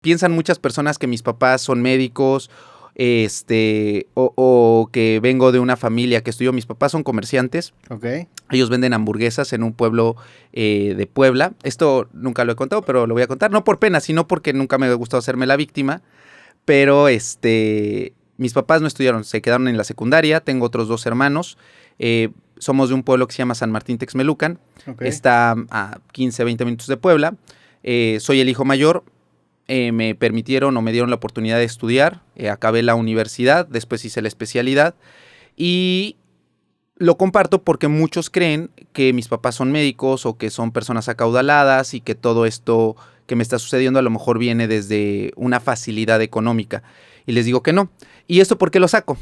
piensan muchas personas que mis papás son médicos, o que vengo de una familia que estudió. Mis papás son comerciantes. Ok. Ellos venden hamburguesas en un pueblo de Puebla. Esto nunca lo he contado, pero lo voy a contar. No por pena, sino porque nunca me ha gustado hacerme la víctima. Pero mis papás no estudiaron, se quedaron en la secundaria. Tengo otros 2 hermanos. Somos de un pueblo que se llama San Martín Texmelucan. Okay. Está a 15, 20 minutos de Puebla. Soy el hijo mayor. Me permitieron o me dieron la oportunidad de estudiar. Acabé la universidad, después hice la especialidad. Y lo comparto porque muchos creen que mis papás son médicos o que son personas acaudaladas y que todo esto que me está sucediendo a lo mejor viene desde una facilidad económica. Y les digo que no. ¿Y esto por qué lo saco?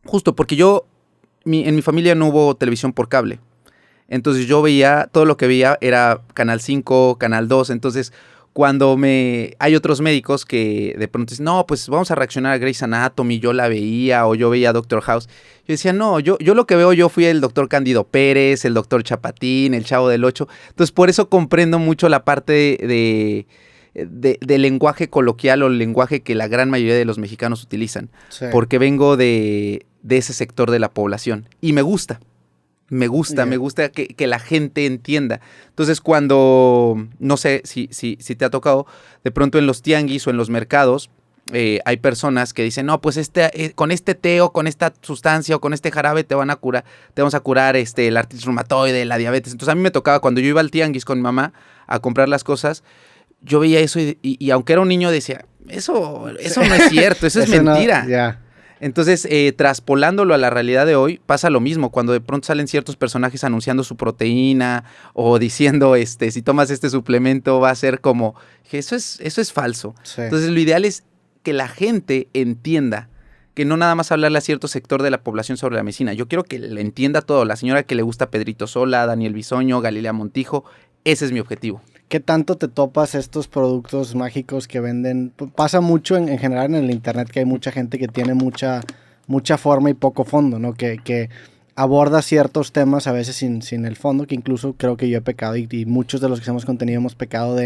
Justo porque en mi familia no hubo televisión por cable. Entonces yo veía, todo lo que veía era Canal 5, Canal 2. Entonces cuando hay otros médicos que de pronto dicen, no, pues vamos a reaccionar a Grey's Anatomy, yo la veía, o yo veía Doctor House. Yo decía, no, yo lo que veo, yo fui el doctor Cándido Pérez, el doctor Chapatín, el Chavo del Ocho. Entonces por eso comprendo mucho la parte de lenguaje coloquial o el lenguaje que la gran mayoría de los mexicanos utilizan. Sí. Porque vengo de ese sector de la población y me gusta. Me gusta que la gente entienda. Entonces, cuando, no sé si te ha tocado, de pronto en los tianguis o en los mercados, hay personas que dicen, no, pues con este té o con esta sustancia o con este jarabe te vamos a curar el artritis reumatoide, la diabetes. Entonces, a mí me tocaba, cuando yo iba al tianguis con mi mamá a comprar las cosas, yo veía eso y aunque era un niño decía, eso no es cierto, eso es mentira. No, yeah. Entonces, traspolándolo a la realidad de hoy, pasa lo mismo. Cuando de pronto salen ciertos personajes anunciando su proteína o diciendo, si tomas este suplemento va a ser como, eso es falso. Sí. Entonces, lo ideal es que la gente entienda que no nada más hablarle a cierto sector de la población sobre la medicina. Yo quiero que le entienda todo. La señora que le gusta Pedrito Sola, Daniel Bisoño, Galilea Montijo, ese es mi objetivo. ¿Qué tanto te topas estos productos mágicos que venden? Pasa mucho en general en el internet que hay mucha gente que tiene mucha forma y poco fondo, ¿no? Que aborda ciertos temas a veces sin el fondo, que incluso creo que yo he pecado y muchos de los que hacemos contenido hemos pecado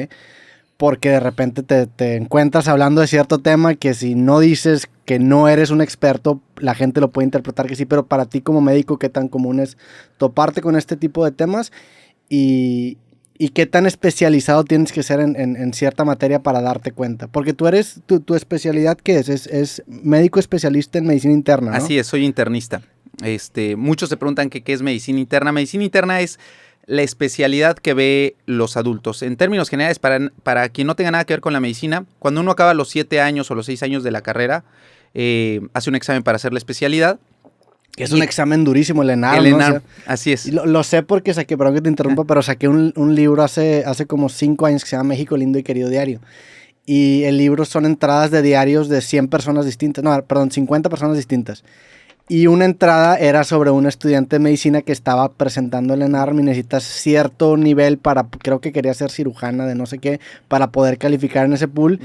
porque de repente te encuentras hablando de cierto tema que si no dices que no eres un experto, la gente lo puede interpretar que sí, pero para ti como médico, ¿qué tan común es toparte con este tipo de temas? ¿Y qué tan especializado tienes que ser en cierta materia para darte cuenta? Porque tú eres, tu especialidad, ¿qué es? Es médico especialista en medicina interna, ¿no? Así es, soy internista. Muchos se preguntan qué es medicina interna. Medicina interna es la especialidad que ve los adultos. En términos generales, para quien no tenga nada que ver con la medicina, cuando uno acaba los 7 años o los 6 años de la carrera, hace un examen para hacer la especialidad. Que es un examen durísimo, el ENARM. El ENARM, ¿no? O sea, así es. Lo sé porque perdón que te interrumpa, pero saqué un libro hace como 5 años que se llama México Lindo y Querido Diario. Y el libro son entradas de diarios de 100 personas distintas, 50 personas distintas. Y una entrada era sobre un estudiante de medicina que estaba presentando el ENARM y necesitas cierto nivel creo que quería ser cirujana de no sé qué, para poder calificar en ese pool.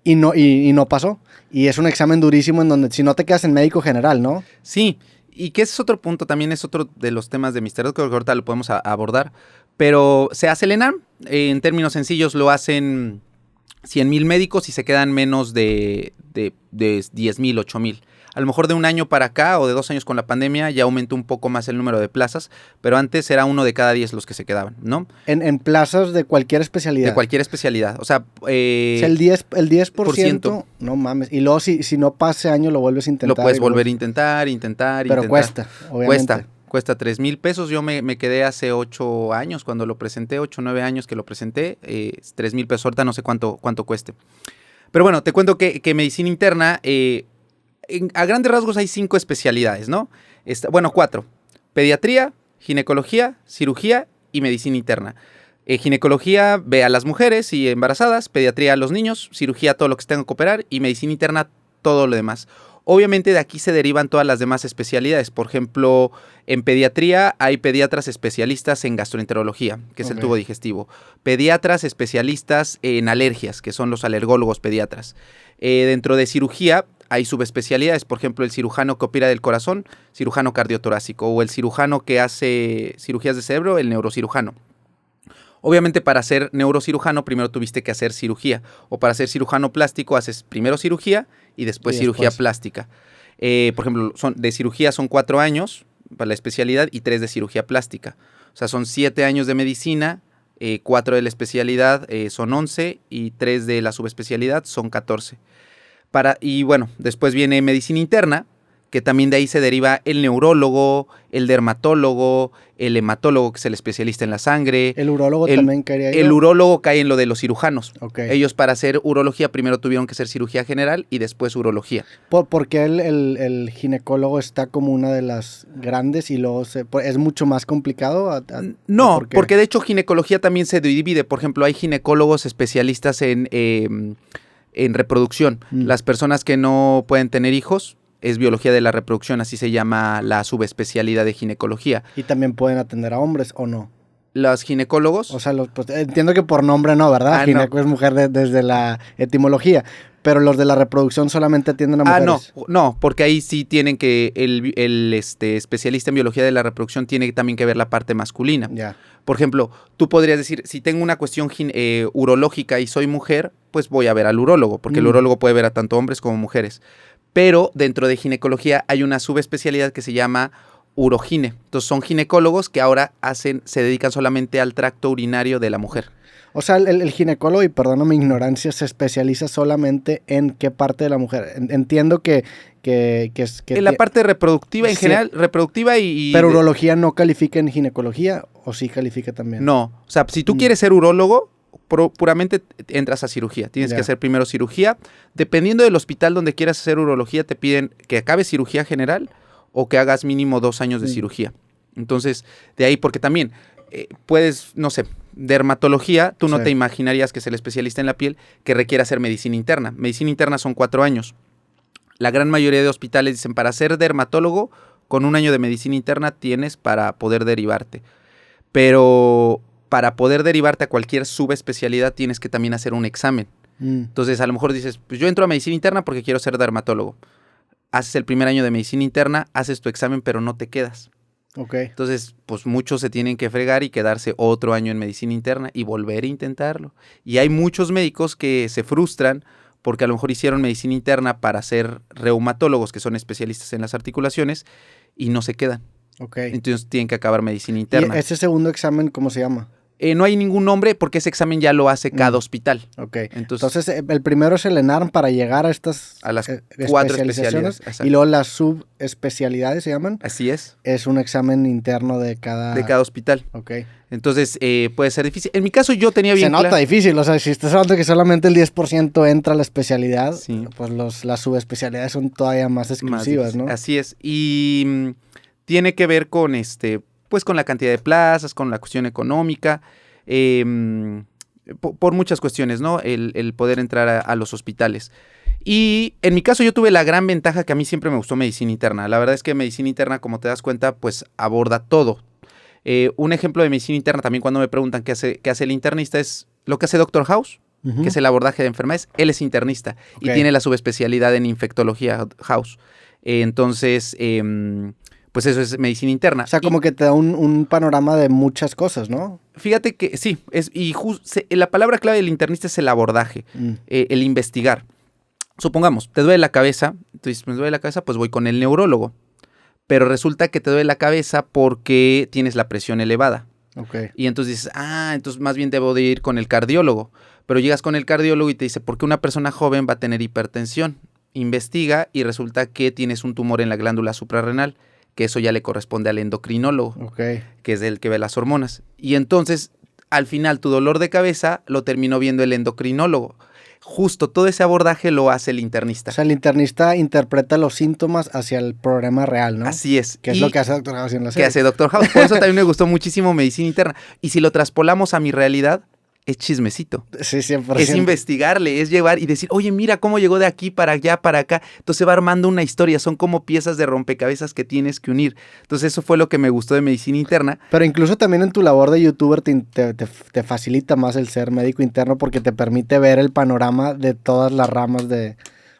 Y no pasó. Y es un examen durísimo en donde si no te quedas en médico general, ¿no? Sí. Y que ese es otro punto, también es otro de los temas de misterio que ahorita lo podemos abordar, pero se hace el ENARM, en términos sencillos lo hacen 100,000 médicos y se quedan menos de 10,000, 8,000. A lo mejor de un año para acá o de 2 años con la pandemia ya aumentó un poco más el número de plazas, pero antes era 1 de cada 10 los que se quedaban, ¿no? En plazas de cualquier especialidad. De cualquier especialidad, o sea... el 10%, no mames. Y luego si no pase año lo vuelves a intentar. Lo puedes volver a intentar. Pero cuesta, obviamente. Cuesta 3,000 pesos. Yo me quedé hace 8 años cuando lo presenté, 8 o 9 años que lo presenté. 3,000 pesos, ahorita no sé cuánto cueste. Pero bueno, te cuento que medicina interna... a grandes rasgos hay 5 especialidades, ¿no? 4. Pediatría, ginecología, cirugía y medicina interna. Ginecología ve a las mujeres y embarazadas, pediatría a los niños, cirugía todo lo que tenga que operar y medicina interna todo lo demás. Obviamente de aquí se derivan todas las demás especialidades. Por ejemplo, en pediatría hay pediatras especialistas en gastroenterología, que es el tubo digestivo. Pediatras especialistas en alergias, que son los alergólogos pediatras. Dentro de cirugía hay subespecialidades, por ejemplo, el cirujano que opera del corazón, cirujano cardiotorácico, o el cirujano que hace cirugías de cerebro, el neurocirujano. Obviamente para ser neurocirujano primero tuviste que hacer cirugía, o para ser cirujano plástico haces primero cirugía y después cirugía plástica. Por ejemplo, de cirugía son 4 años para la especialidad y 3 de cirugía plástica. O sea, son 7 años de medicina, 4 de la especialidad son 11 y 3 de la subespecialidad son 14. Y bueno, después viene medicina interna, que también de ahí se deriva el neurólogo, el dermatólogo, el hematólogo, que es el especialista en la sangre. ¿El urólogo también caería ahí? El urólogo cae en lo de los cirujanos. Okay. Ellos para hacer urología primero tuvieron que hacer cirugía general y después urología. ¿Por qué el ginecólogo está como una de las grandes y luego es mucho más complicado? No, porque de hecho ginecología también se divide. Por ejemplo, hay ginecólogos especialistas en reproducción. Las personas que no pueden tener hijos, es biología de la reproducción, así se llama la subespecialidad de ginecología. ¿Y también pueden atender a hombres o no? Los ginecólogos. O sea, pues, entiendo que por nombre no, ¿verdad? Gineco es mujer desde la etimología, pero los de la reproducción solamente atienden a mujeres. No, porque ahí sí tienen que, el especialista en biología de la reproducción tiene también que ver la parte masculina. Ya. Por ejemplo, tú podrías decir, si tengo una cuestión urológica y soy mujer, pues voy a ver al urólogo, porque el urólogo puede ver a tanto hombres como mujeres. Pero dentro de ginecología hay una subespecialidad que se llama urogine. Entonces son ginecólogos que ahora se dedican solamente al tracto urinario de la mujer. O sea, el ginecólogo, y perdona mi ignorancia, se especializa solamente en qué parte de la mujer. Entiendo que en la parte reproductiva en general, reproductiva y... Pero urología no califica en ginecología, ¿o sí califica también? No, o sea, si tú quieres ser urólogo, puramente entras a cirugía. Tienes que hacer primero cirugía. Dependiendo del hospital donde quieras hacer urología, te piden que acabes cirugía general o que hagas mínimo 2 años de cirugía. Entonces, de ahí, porque también puedes, no sé, dermatología, tú no te imaginarías que es el especialista en la piel que requiere hacer medicina interna. Medicina interna son 4 años. La gran mayoría de hospitales dicen, para ser dermatólogo, con 1 año de medicina interna tienes para poder derivarte. Pero para poder derivarte a cualquier subespecialidad tienes que también hacer un examen. Entonces, a lo mejor dices, pues yo entro a medicina interna porque quiero ser dermatólogo. Haces el primer año de medicina interna, haces tu examen, pero no te quedas. Okay. Entonces, pues muchos se tienen que fregar y quedarse otro año en medicina interna y volver a intentarlo. Y hay muchos médicos que se frustran porque a lo mejor hicieron medicina interna para ser reumatólogos, que son especialistas en las articulaciones, y no se quedan. Okay. Entonces tienen que acabar medicina interna. ¿Y ese segundo examen cómo se llama? No hay ningún nombre porque ese examen ya lo hace cada hospital. Ok. Entonces, el primero es el ENARM para llegar a las 4 especialidades. Y luego las subespecialidades se llaman. Así es. Es un examen interno de cada hospital. Ok. Entonces, puede ser difícil. En mi caso, yo tenía bien claro. Se nota difícil. O sea, si estás hablando que solamente el 10% entra a la especialidad, pues las subespecialidades son todavía más exclusivas, ¿no? Así es. Y tiene que ver con pues con la cantidad de plazas, con la cuestión económica, por muchas cuestiones, ¿no? El poder entrar a los hospitales. Y en mi caso yo tuve la gran ventaja que a mí siempre me gustó medicina interna. La verdad es que medicina interna, como te das cuenta, pues aborda todo. Un ejemplo de medicina interna también cuando me preguntan qué hace el internista es lo que hace Dr. House, que es el abordaje de enfermedades. Él es internista y tiene la subespecialidad en infectología House. Entonces... pues eso es medicina interna. O sea, como que te da un panorama de muchas cosas, ¿no? Fíjate que sí, la palabra clave del internista es el abordaje, el investigar. Supongamos, te duele la cabeza, entonces me duele la cabeza, pues voy con el neurólogo. Pero resulta que te duele la cabeza porque tienes la presión elevada. Okay. Y entonces dices, entonces más bien debo de ir con el cardiólogo. Pero llegas con el cardiólogo y te dice, ¿por qué una persona joven va a tener hipertensión? Investiga y resulta que tienes un tumor en la glándula suprarrenal, que eso ya le corresponde al endocrinólogo, que es el que ve las hormonas. Y entonces, al final, tu dolor de cabeza lo terminó viendo el endocrinólogo. Justo todo ese abordaje lo hace el internista. O sea, el internista interpreta los síntomas hacia el problema real, ¿no? Así es. Que es lo que hace Dr. House en la serie. Que hace Dr. House. Por eso también me gustó muchísimo medicina interna. Y si lo traspolamos a mi realidad, es chismecito. Sí, 100%. Es investigarle, es llevar y decir, oye, mira cómo llegó de aquí para allá, para acá. Entonces se va armando una historia, son como piezas de rompecabezas que tienes que unir. Entonces eso fue lo que me gustó de medicina interna. Pero incluso también en tu labor de youtuber te facilita más el ser médico interno porque te permite ver el panorama de todas las ramas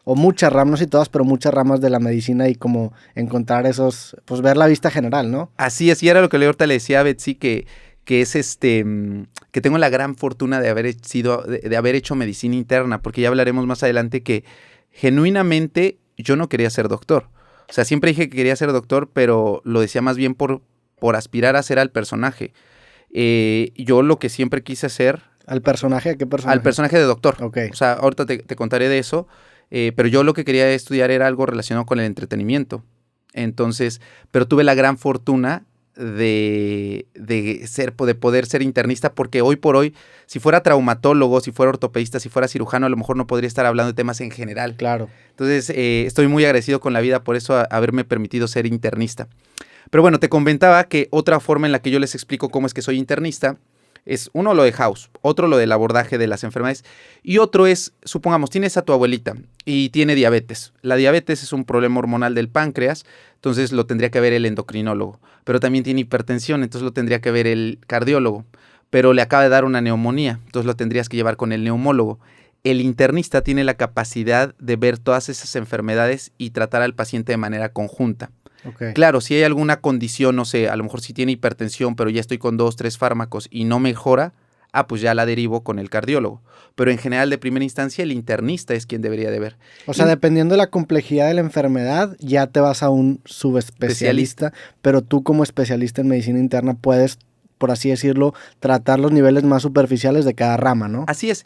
o muchas ramas, no sé si todas, pero muchas ramas de la medicina y como encontrar pues ver la vista general, ¿no? Así es, y era lo que ahorita le decía a Betsy, que que es que tengo la gran fortuna de haber hecho medicina interna, porque ya hablaremos más adelante que genuinamente yo no quería ser doctor. O sea, siempre dije que quería ser doctor, pero lo decía más bien por aspirar a ser al personaje. Yo lo que siempre quise hacer... ¿Al personaje? ¿A qué personaje? Al personaje de doctor. Okay. O sea, ahorita te contaré de eso, pero yo lo que quería estudiar era algo relacionado con el entretenimiento. Entonces, pero tuve la gran fortuna de poder ser internista, porque hoy por hoy, si fuera traumatólogo, si fuera ortopedista, si fuera cirujano, a lo mejor no podría estar hablando de temas en general. Claro. Entonces, estoy muy agradecido con la vida por eso, haberme permitido ser internista. Pero bueno, te comentaba que otra forma en la que yo les explico cómo es que soy internista es uno lo de House, otro lo del abordaje de las enfermedades y otro es, supongamos, tienes a tu abuelita y tiene diabetes. La diabetes es un problema hormonal del páncreas, entonces lo tendría que ver el endocrinólogo, pero también tiene hipertensión, entonces lo tendría que ver el cardiólogo, pero le acaba de dar una neumonía, entonces lo tendrías que llevar con el neumólogo. El internista tiene la capacidad de ver todas esas enfermedades y tratar al paciente de manera conjunta. Okay. Claro, si hay alguna condición, no sé, a lo mejor si tiene hipertensión, pero ya estoy con 2, 3 fármacos y no mejora, pues ya la derivo con el cardiólogo. Pero en general, de primera instancia, el internista es quien debería de ver. O sea, dependiendo de la complejidad de la enfermedad, ya te vas a un subespecialista, pero tú como especialista en medicina interna puedes, por así decirlo, tratar los niveles más superficiales de cada rama, ¿no? Así es.